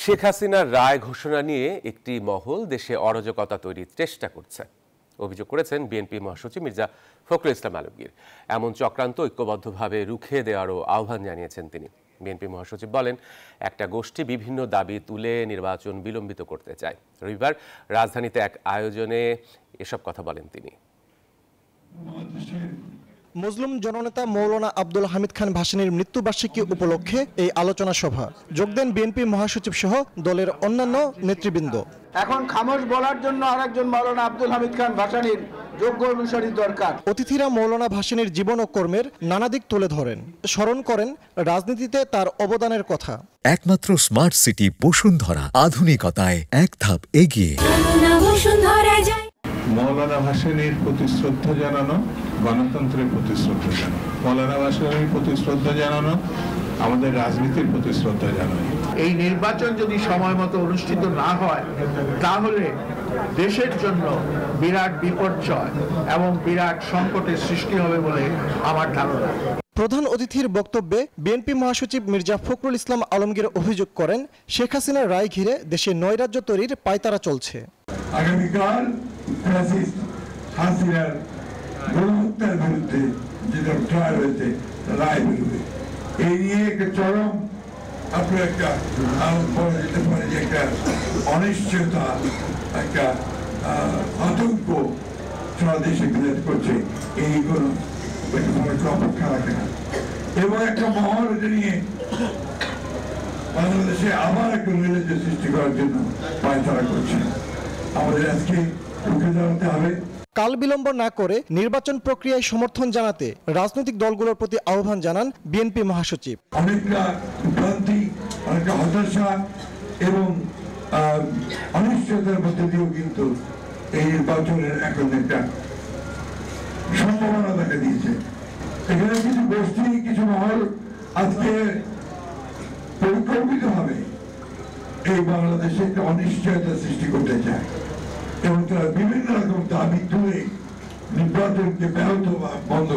শেখ হাসিনার রায় ঘোষণা নিয়ে একটি মহল দেশে অরাজকতা তৈরির চেষ্টা করছে। অভিযোগ করেছেন বিএনপি মহাসচিব মির্জা ফখরুল ইসলাম আলমগীর। এমন চক্রান্ত ঐক্যবদ্ধভাবে রুখে দেওয়ারও আহ্বান জানিয়েছেন তিনি। বিএনপি মহাসচিব বলেন, একটা গোষ্ঠী বিভিন্ন দাবি তুলে নির্বাচন বিলম্বিত করতে চায়। রবিবার রাজধানীতে এক আয়োজনে এসব কথা বলেন তিনি। মুসলিম জননেতা মৌলানা আব্দুল হামিদ খান ভাসানীর মৃত্যুবার্ষিকী উপলক্ষে এই আলোচনা সভা যোগ দেন বিএনপি মহাসচিব সহ দলের অন্যান্য নেতৃবৃন্দ। এখন খামোশ বলার জন্য আরেকজন মৌলানা আব্দুল হামিদ খান ভাসানীর যোগ্য অনুসারী দরকার। অতিথিরা মৌলানা ভাসানীর জীবন ও কর্মের নানা দিক তুলে ধরেন, স্মরণ করেন রাজনীতিতে তার অবদানের কথা। একমাত্র স্মার্ট সিটি বসুন্ধরা, আধুনিকতায় এক ধাপ এগিয়ে। মৌলানা ভাসানীর প্রতি শ্রদ্ধা জানানো, গণতন্ত্রের প্রতি শ্রদ্ধা জানানো, মৌলানা ভাসানীর প্রতি শ্রদ্ধা জানানো, আমাদের রাজনীতির প্রতি শ্রদ্ধা জানানো। এই নির্বাচন যদি সময় মতো অনুষ্ঠিত না হয় তাহলে দেশের জন্য বিরাট বিপর্যয় এবং বিরাট সংকটের সৃষ্টি হবে বলে আমার ধারণা। প্রধান অতিথির বক্তব্যে বিএনপি মহাসচিব মির্জা ফখরুল ইসলাম আলমগীর অভিযোগ করেন, শেখ হাসিনার রায় ঘিরে দেশে নৈরাজ্য তৈরির পায়তারা চলছে। আগামীকাল ফ্যাসিস্ট হাসিনার গণহত্যার বিরুদ্ধে যেটা ট্রায়াল হয়েছে রায় বেরোবে, এই নিয়ে একটা চরম আপনার একটা বলা যেতে পারে যে একটা অনিশ্চয়তা, একটা আতঙ্ক সারা দেশে বিরাজ করছে। এই কোনো অপেক্ষা রাখে না এবং একটা মহল এটা নিয়ে বাংলাদেশে আবার একটা নৈরাজ্য সৃষ্টি করার জন্য পায়তারা করছে। আমাদের আজকে রুখে দাঁড়াতে হবে। কাল বিলম্ব না করে নির্বাচন প্রক্রিয়ায় সমর্থন জানাতে রাজনৈতিক দলগুলোর প্রতি আহ্বান জানান বিএনপি মহাসচিব। অনেকটা ভ্রান্তি, অনেকটা হতাশা এবং অনিশ্চয়তার মধ্যে দিয়েও কিন্তু এই নির্বাচনের এখন একটা সম্ভাবনা দেখা দিয়েছে। এখানে কিছু গোষ্ঠী, কিছু মহল আজকে পরিকল্পিতভাবে এই বাংলাদেশে একটা অনিশ্চয়তা সৃষ্টি করতে চায় এবং তারা বিভিন্ন রকম দাবি তুলে নির্বাচনকে ব্যাহত বা বন্ধ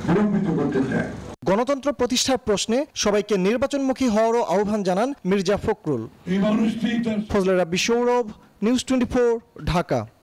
বিলম্বিত করতে চায়। গণতন্ত্র প্রতিষ্ঠার প্রশ্নে সবাইকে নির্বাচনমুখী হওয়ারও আহ্বান জানান মির্জা ফখরুল। এই মানুষটি ফজলে রাব্বি সৌরভ, নিউজ 24, ঢাকা।